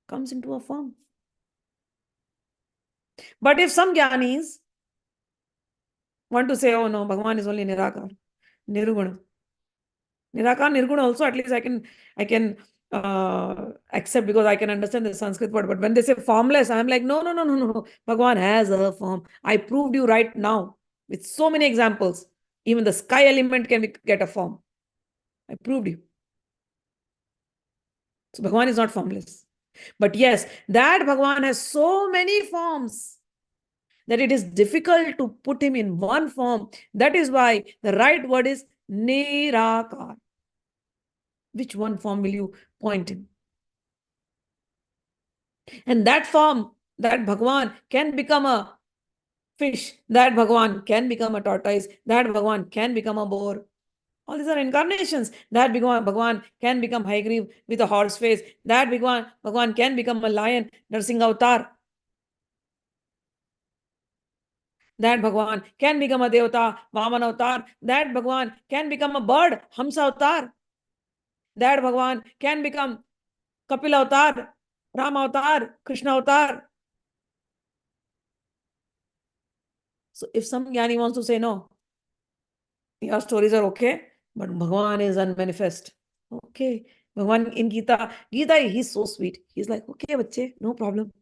comes into a form. But if some Gyanis want to say, oh no, Bhagwan is only Nirakar, Nirguna. Nirakar, Nirguna also, at least I can accept because I can understand the Sanskrit word. But when they say formless, I'm like, no, no, no, no, no. Bhagwan has a form. I proved you right now with so many examples. Even the sky element can get a form. I proved you. So Bhagwan is not formless. But yes, that Bhagwan has so many forms that it is difficult to put him in one form. That is why the right word is Nirakar. Which one form will you point in? And that form, that Bhagwan can become a fish, that Bhagwan can become a tortoise, that Bhagwan can become a boar. All these are incarnations. That Bhagwan can become Haigriv with a horse face. That Bhagwan can become a lion, Narsingh Avatar. That Bhagwan can become a Devata, Vaman Avatar. That Bhagwan can become a bird, Hamsa Avatar. That Bhagwan can become Kapil Avatar, Ram Avatar, Krishna Avatar. So if some Jnani wants to say, no, your stories are okay, but Bhagwan is unmanifest. Okay. Bhagwan in Gita, he's so sweet. He's like, okay, bache, no problem.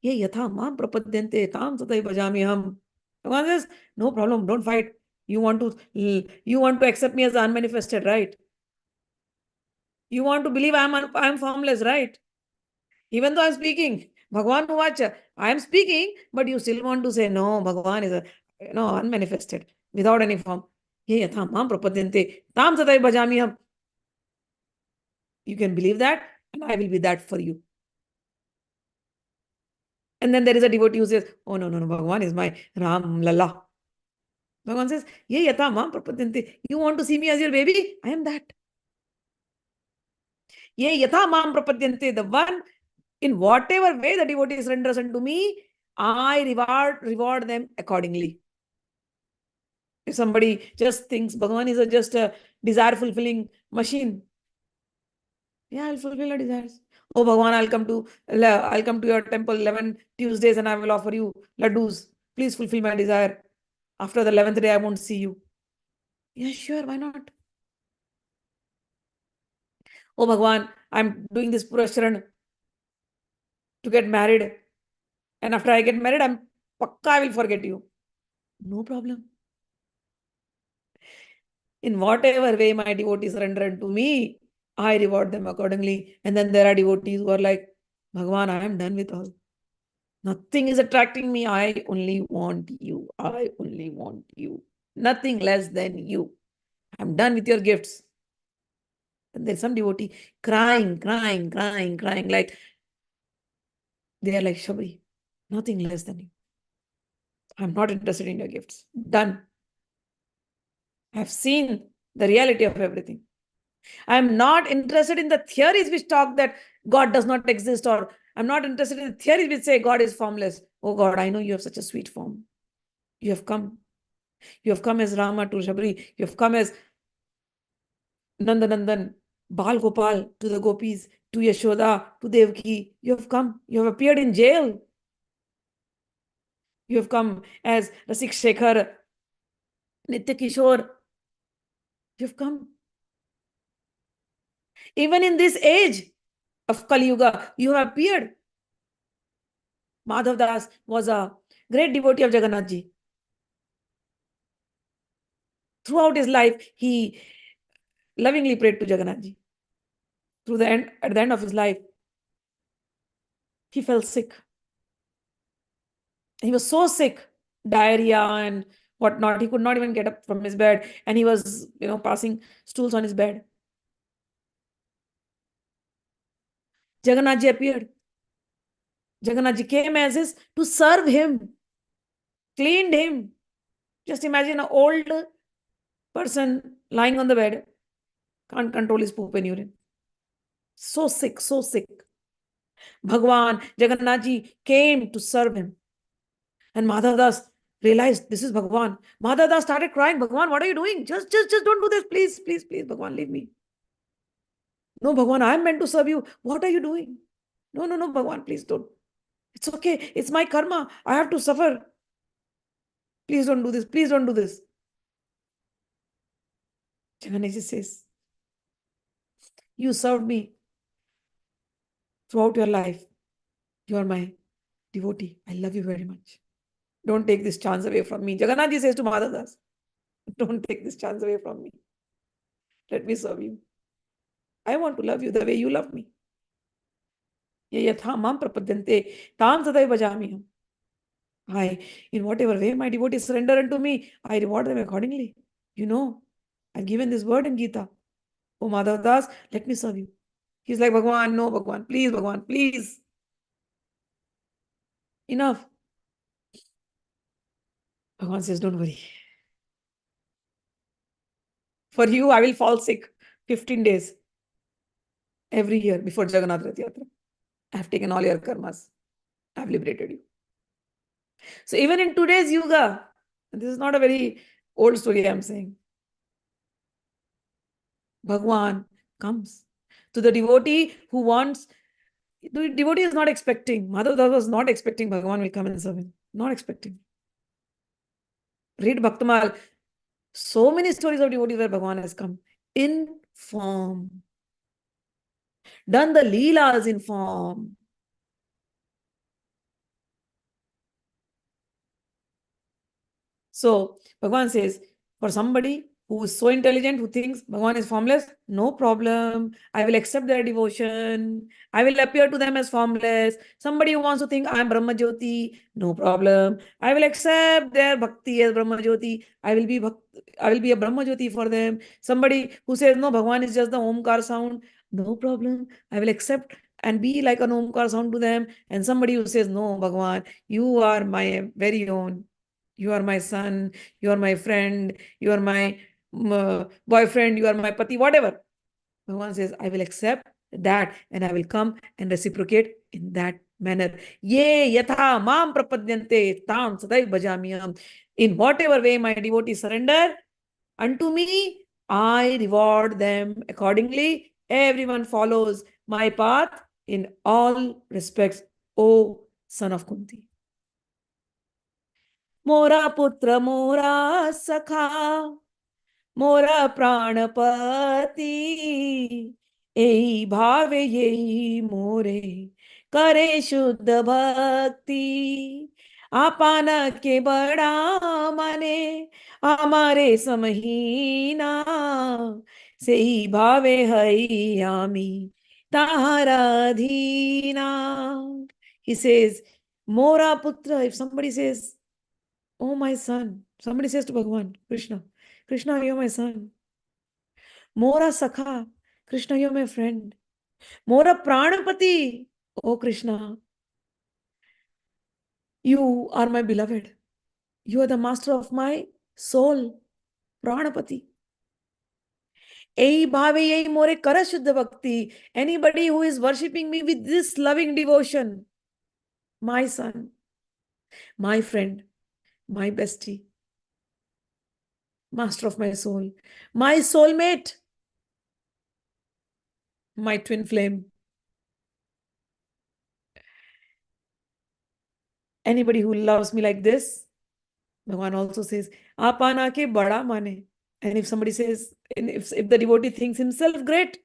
Ye yatha mam prapadyante tam tatai bhajami ham. Bhagwan says, no problem, don't fight. You want to accept me as unmanifested, right? You want to believe I'm formless, right? Even though I'm speaking, Bhagwan Uvacha, I am speaking, but you still want to say, no, Bhagwan is unmanifested, without any form. Ye yatha mam prapadyante tam tatai bhajami ham. You can believe that, and I will be that for you. And then there is a devotee who says, oh, no, no, no, Bhagwan is my Ram Lalla. Bhagwan says, Ye yata mam prapadyante. You want to see me as your baby? I am that. Ye yata mam prapadyante. The one, in whatever way the devotee surrenders unto me, I reward them accordingly. If somebody just thinks Bhagwan is just a desire fulfilling machine, yeah, I'll fulfill your desires. Oh, Bhagwan, I'll come to your temple 11 Tuesdays and I will offer you laddus. Please fulfill my desire. After the 11th day, I won't see you. Yeah, sure, why not? Oh, Bhagwan, I'm doing this Purascharan to get married. And after I get married, I will forget you. No problem. In whatever way my devotees surrender to me, I reward them accordingly. And then there are devotees who are like, Bhagwan, I am done with all. Nothing is attracting me. I only want you. I only want you. Nothing less than you. I'm done with your gifts. And there's some devotee crying, crying, crying, crying. Like they are like, Shabri, nothing less than you. I'm not interested in your gifts. Done. I've seen the reality of everything. I'm not interested in the theories which talk that God does not exist, or I'm not interested in the theories which say God is formless. Oh God, I know you have such a sweet form. You have come. You have come as Rama to Shabri. You have come as Nandanandan, Bal Gopal to the gopis, to Yashoda, to Devaki. You have come. You have appeared in jail. You have come as Rasik Shekhar, Nitya Kishore. You have come. Even in this age of Kali Yuga, you have appeared. Madhav Das was a great devotee of Jagannath Ji. Throughout his life, he lovingly prayed to Jagannath Ji. At the end of his life, he fell sick. He was so sick, diarrhea and whatnot. He could not even get up from his bed, and he was, passing stools on his bed. Jagannath Ji appeared. Jagannath Ji came as is to serve him, cleaned him. Just imagine an old person lying on the bed, can't control his poop and urine. So sick, so sick. Bhagwan, Jagannath Ji came to serve him. And Madhav Das realized this is Bhagwan. Madhav Das started crying. Bhagwan, what are you doing? Just don't do this. Please, please, please, Bhagwan, leave me. No, Bhagwan, I am meant to serve you. What are you doing? No, no, no, Bhagwan, please don't. It's okay. It's my karma. I have to suffer. Please don't do this. Please don't do this. Jagannath Ji says, you served me throughout your life. You are my devotee. I love you very much. Don't take this chance away from me. Jagannath Ji says to Madhav Das, don't take this chance away from me. Let me serve you. I want to love you the way you love me. Ye yatha mam prapadyante tam sadai bhajamiham. In whatever way my devotees surrender unto me, I reward them accordingly. You know, I've given this word in Gita. Oh Madhav Das, let me serve you. He's like, Bhagwan, no, Bhagwan, please, Bhagwan, please. Enough. Bhagwan says, don't worry. For you, I will fall sick 15 days every year before Jagannath Rath Yatra. I have taken all your karmas. I have liberated you. So even in today's Yuga, this is not a very old story I'm saying. Bhagwan comes to the devotee who wants. The devotee is not expecting. Madhav Das was not expecting Bhagwan will come and serve him. Not expecting. Read Bhaktamal. So many stories of devotees where Bhagwan has come in form. Done the leelas in form. So Bhagwan says, for somebody who is so intelligent, who thinks Bhagwan is formless, no problem. I will accept their devotion. I will appear to them as formless. Somebody who wants to think I am Brahma Jyoti, no problem. I will accept their bhakti as Brahma Jyoti. I will be a Brahma Jyoti for them. Somebody who says no, Bhagwan is just the Omkar sound, no problem. I will accept and be like an Omkar sound to them. And somebody who says no, Bhagwan, you are my very own. You are my son, you are my friend, you are my boyfriend, you are my pati, whatever. Bhagavan says, I will accept that and I will come and reciprocate in that manner. Ye yatha mam prapadyante tam sadai bhajamiyam. In whatever way my devotees surrender unto me, I reward them accordingly. Everyone follows my path in all respects, O son of Kunti. मोरा पुत्र मोरा सखा मोरा प्राणपति यही भावे यही मोरे करे शुद्ध भक्ति आपन के बड़ा माने हमारे समहीना से ही भावे है आमी तारा Dhina. He says, Mora Putra. If somebody says, oh, my son. Somebody says to Bhagavan, Krishna, Krishna, you're my son. Mora Sakha, Krishna, you're my friend. Mora Pranapati, oh Krishna, you are my beloved. You are the master of my soul. Pranapati. Ei bhave ei more kara shuddha bhakti. Anybody who is worshipping me with this loving devotion, my son, my friend, my bestie, master of my soul, my soulmate, my twin flame. Anybody who loves me like this, Bhagavan also says, Apana ke bada mane. And if somebody says, and if the devotee thinks himself great,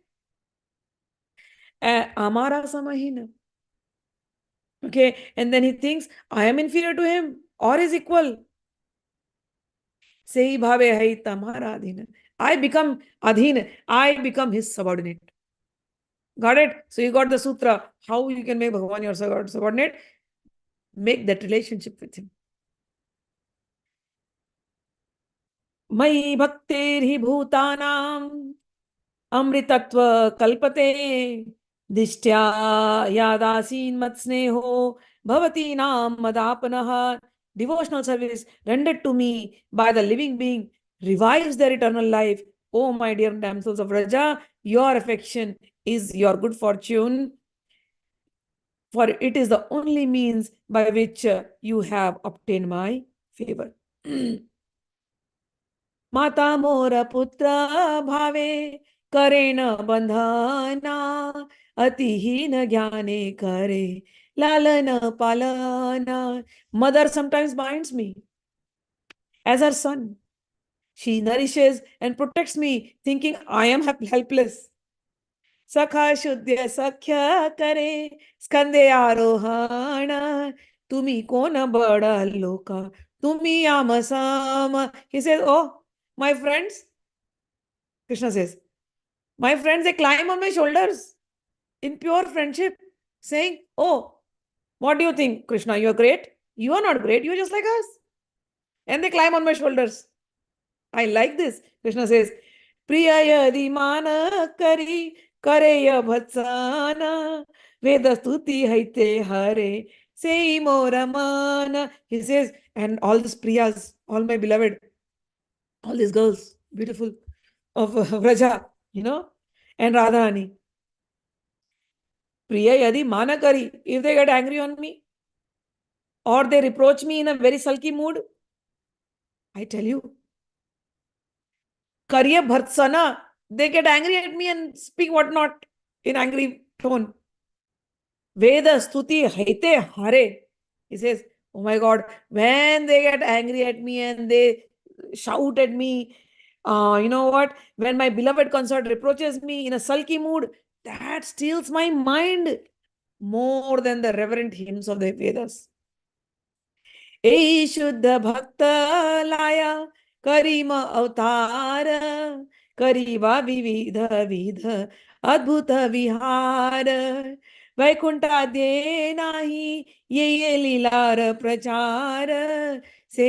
Amara samahina. Okay, and then he thinks, I am inferior to him or is equal. Sei bhave hai tamara adhina. I become adhin. I become his subordinate. Got it? So you got the sutra. How you can make Bhagavan your subordinate? Make that relationship with him. Mai bhakterhi bhutanam अमृतत्व कल्पते दिष्ट्या यादासीन मत स्नेहो भवती नाम मदापनः. Devotional service rendered to me by the living being revives their eternal life. Oh, my dear damsels of Raja, your affection is your good fortune, for it is the only means by which you have obtained my favor. माता मोर पुत्र भावे करेण बंधना अतिहीन ज्ञाने करे लालन पालना. Mother sometimes binds me as her son. She nourishes and protects me, thinking I am helpless. सखा शुद्ध सख्य करे स्कंदे आरोहण तुम्ही कोण बड लोका तुम्ही आमसाम. He says, oh, my friends, Krishna says, my friends, they climb on my shoulders in pure friendship, saying, oh, what do you think, Krishna? You are great. You are not great. You are just like us. And they climb on my shoulders. I like this. Krishna says, Priya yadi mana kari kareya bhatsana veda stuti haite hare sei moramana. He says, and all these priyas, all my beloved, all these girls, beautiful, of Vraja, and Radharani. Priya yadi mana kari, if they get angry on me, or they reproach me in a very sulky mood, I tell you, Karya Bhartsana, they get angry at me and speak what not in angry tone. Veda Stuti Haite Hare. He says, oh my God, when they get angry at me and they shout at me, you know what? When my beloved consort reproaches me in a sulky mood, that steals my mind more than the reverent hymns of the Vedas. ए शुद्ध भक्त लाया करीम अवतार करीवा विविध विध अद्भुत विहार वैकुंठाद्ये नाही ये लीलार प्रचार से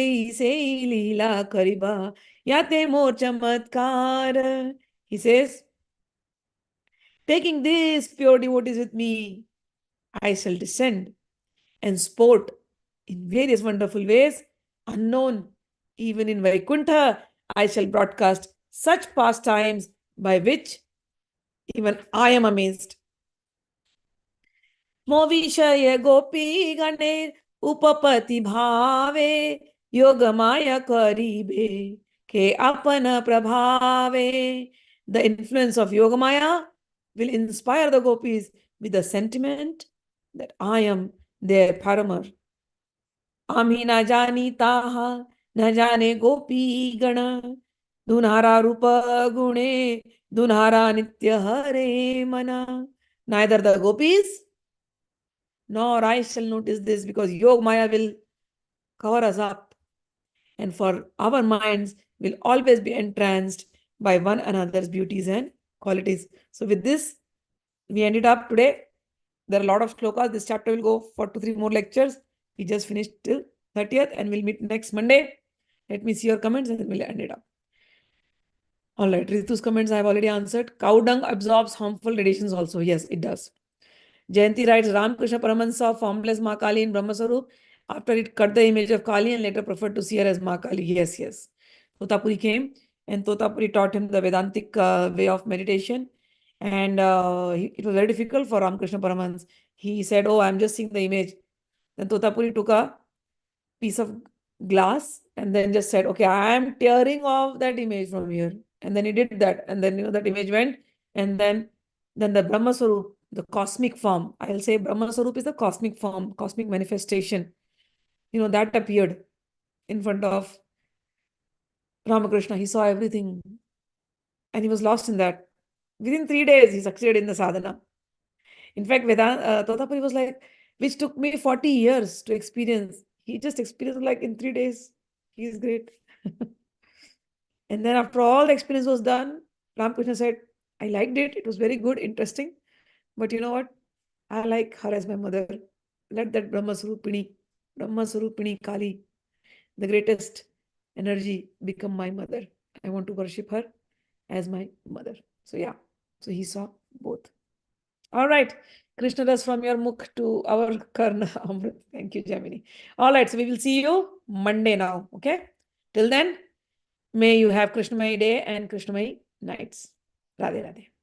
लीला करीबा याते मोर चमत्कार. He says, taking these pure devotees with me, I shall descend and sport in various wonderful ways, unknown. Even in Vaikuntha, I shall broadcast such pastimes by which even I am amazed. Movishay gopi ganer upapati bhave yogamaya karibe ke apana prabhave. The influence of Yogamaya will inspire the gopis with the sentiment that I am their paramour. आम्ही ना जानी ताहा न जाने गोपी गण दुन्हारा रूप गुणे दुन्हारा नित्य हरे mana. Neither the gopis nor I shall notice this, because Yog Maya will cover us up, and for our minds will always be entranced by one another's beauties and qualities. So with this, we ended up today. There are a lot of shlokas. This chapter will go for 2-3 more lectures. We just finished till 30th and we'll meet next Monday. Let me see your comments and then we'll end it up. All right, Ritu's comments I have already answered. Cow dung absorbs harmful radiations also. Yes, it does. Jayanti writes, Ramakrishna Paramahansa saw formless Ma Kali in Brahma Sarup. After it cut the image of Kali and later preferred to see her as Ma Kali. Yes, yes. Utapuri came. And Totapuri taught him the Vedantic way of meditation. And it was very difficult for Ramakrishna Paramahans. He said, "Oh, I'm just seeing the image." Then Totapuri took a piece of glass and then just said, "Okay, I am tearing off that image from here." And then he did that. And then, that image went. And then the Brahma Swarup, the cosmic form, I'll say Brahma Swarup is the cosmic form, cosmic manifestation, that appeared in front of Ramakrishna. He saw everything and he was lost in that. Within 3 days, he succeeded in the sadhana. In fact, Totapuri was like, which took me 40 years to experience. He just experienced like in 3 days. He is great. And then after all the experience was done, Ramakrishna said, I liked it. It was very good, interesting. But you know what? I like her as my mother. Let that Brahma Kali, the greatest energy, become my mother. I want to worship her as my mother. So yeah, so he saw both. All right, Krishnadas, from your mukh to our karna, Amrit. Thank you, Jamini. All right, so we will see you Monday now. Okay. Till then, may you have Krishnamay day and Krishnamay nights. Radhe Radhe.